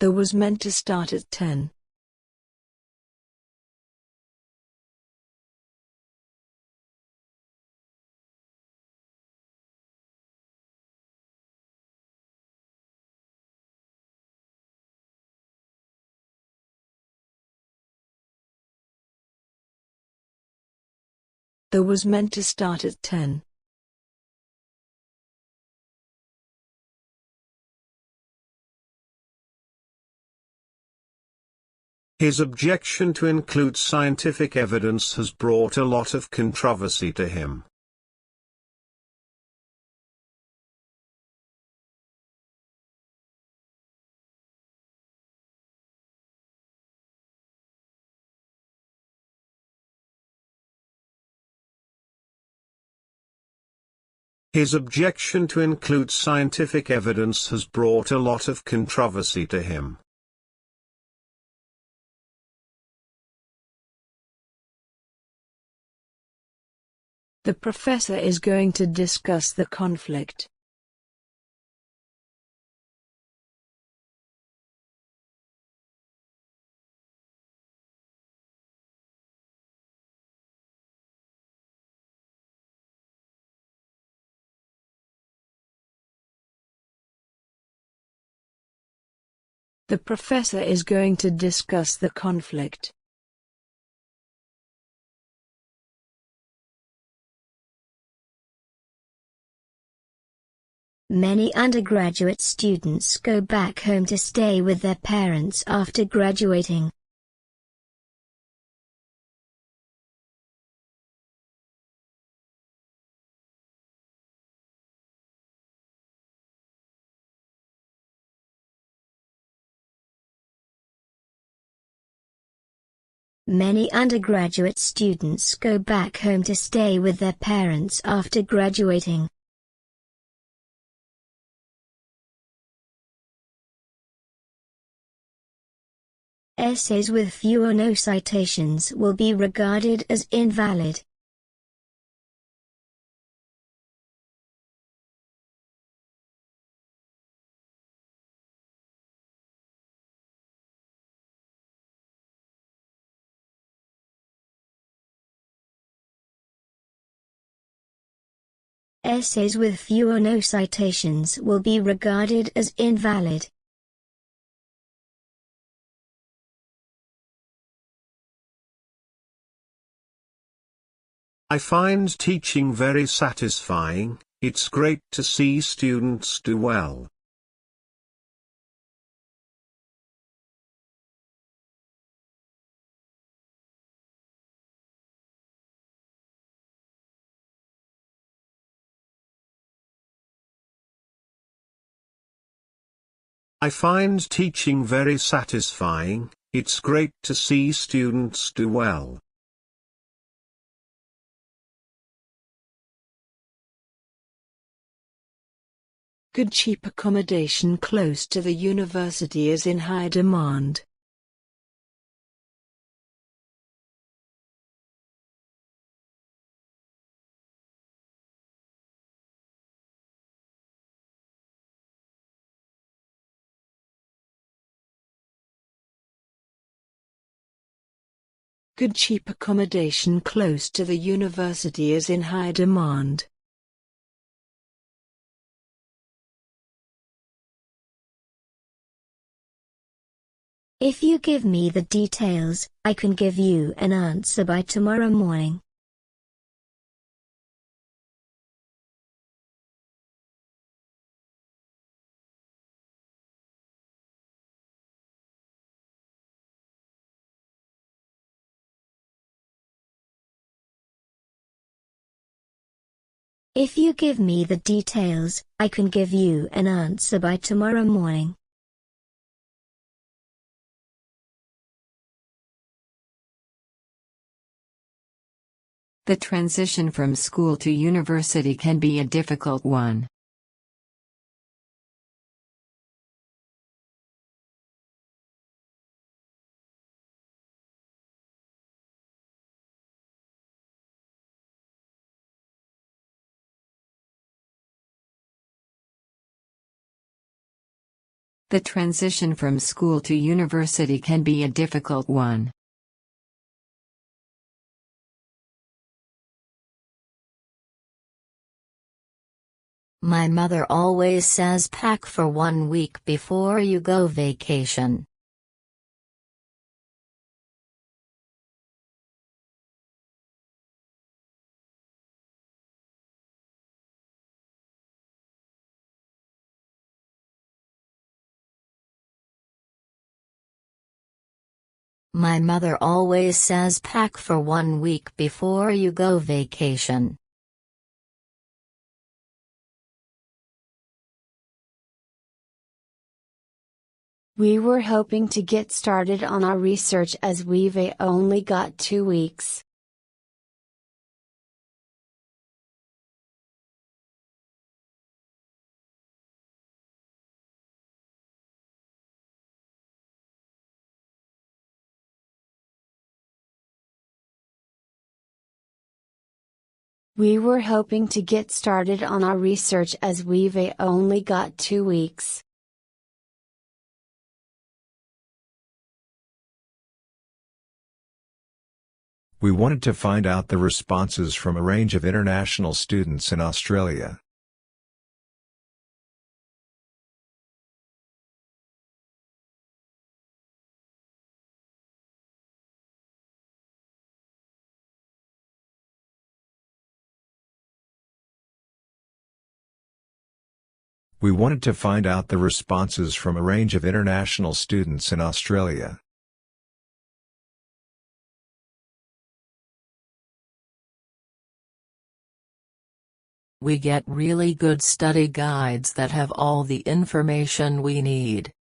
There was meant to start at 10. There was meant to start at 10. His objection to include scientific evidence has brought a lot of controversy to him. His objection to include scientific evidence has brought a lot of controversy to him. The professor is going to discuss the conflict. The professor is going to discuss the conflict. Many undergraduate students go back home to stay with their parents after graduating. Many undergraduate students go back home to stay with their parents after graduating. Essays with few or no citations will be regarded as invalid. Essays with few or no citations will be regarded as invalid. I find teaching very satisfying. It's great to see students do well. I find teaching very satisfying. It's great to see students do well. Good cheap accommodation close to the university is in high demand. Good cheap accommodation close to the university is in high demand. If you give me the details, I can give you an answer by tomorrow morning. If you give me the details, I can give you an answer by tomorrow morning. The transition from school to university can be a difficult one. The transition from school to university can be a difficult one. My mother always says pack for 1 week before you go vacation. My mother always says pack for 1 week before you go vacation. We were hoping to get started on our research as we've only got 2 weeks. We were hoping to get started on our research as we've only got 2 weeks. We wanted to find out the responses from a range of international students in Australia. We wanted to find out the responses from a range of international students in Australia. We get really good study guides that have all the information we need.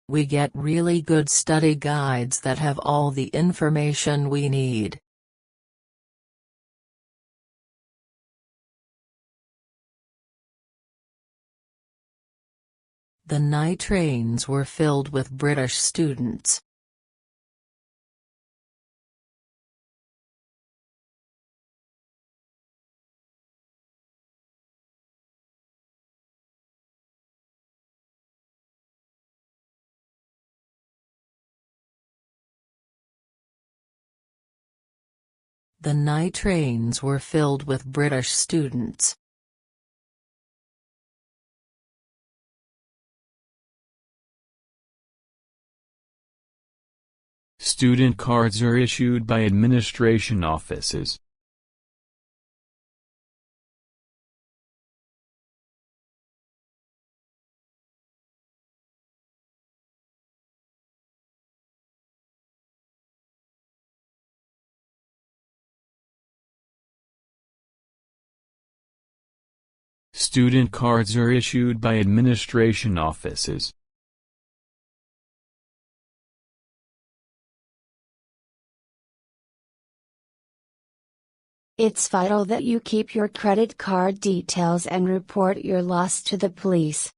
We get really good study guides that have all the information we need. The night trains were filled with British students. The night trains were filled with British students. Student cards are issued by administration offices. Student cards are issued by administration offices. It's vital that you keep your credit card details and report your loss to the police.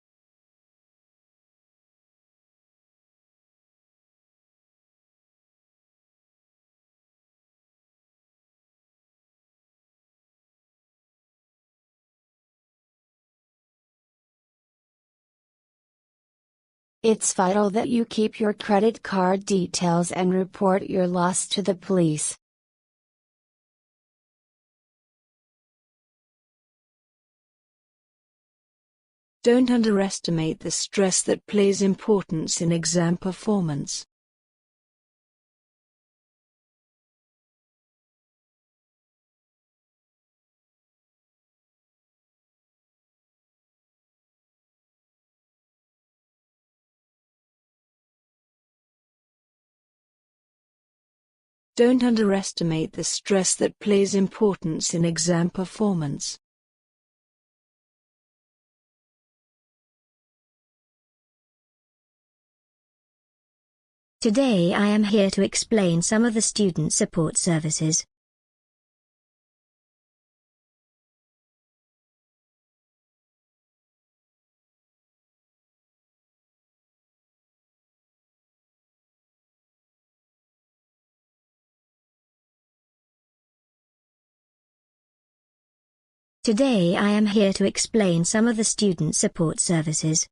It's vital that you keep your credit card details and report your loss to the police. Don't underestimate the stress that plays importance in exam performance. Don't underestimate the stress that plays importance in exam performance. Today I am here to explain some of the student support services. Today I am here to explain some of the student support services.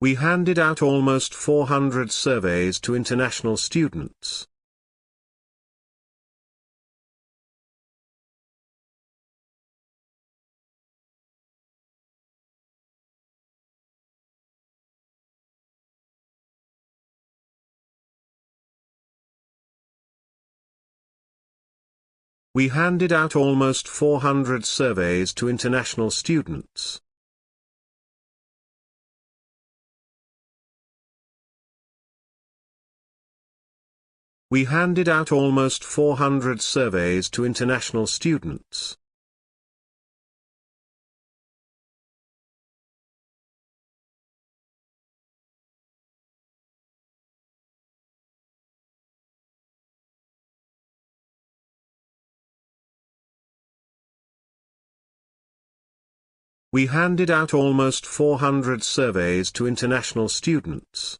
We handed out almost 400 surveys to international students. We handed out almost 400 surveys to international students. We handed out almost 400 surveys to international students. We handed out almost 400 surveys to international students.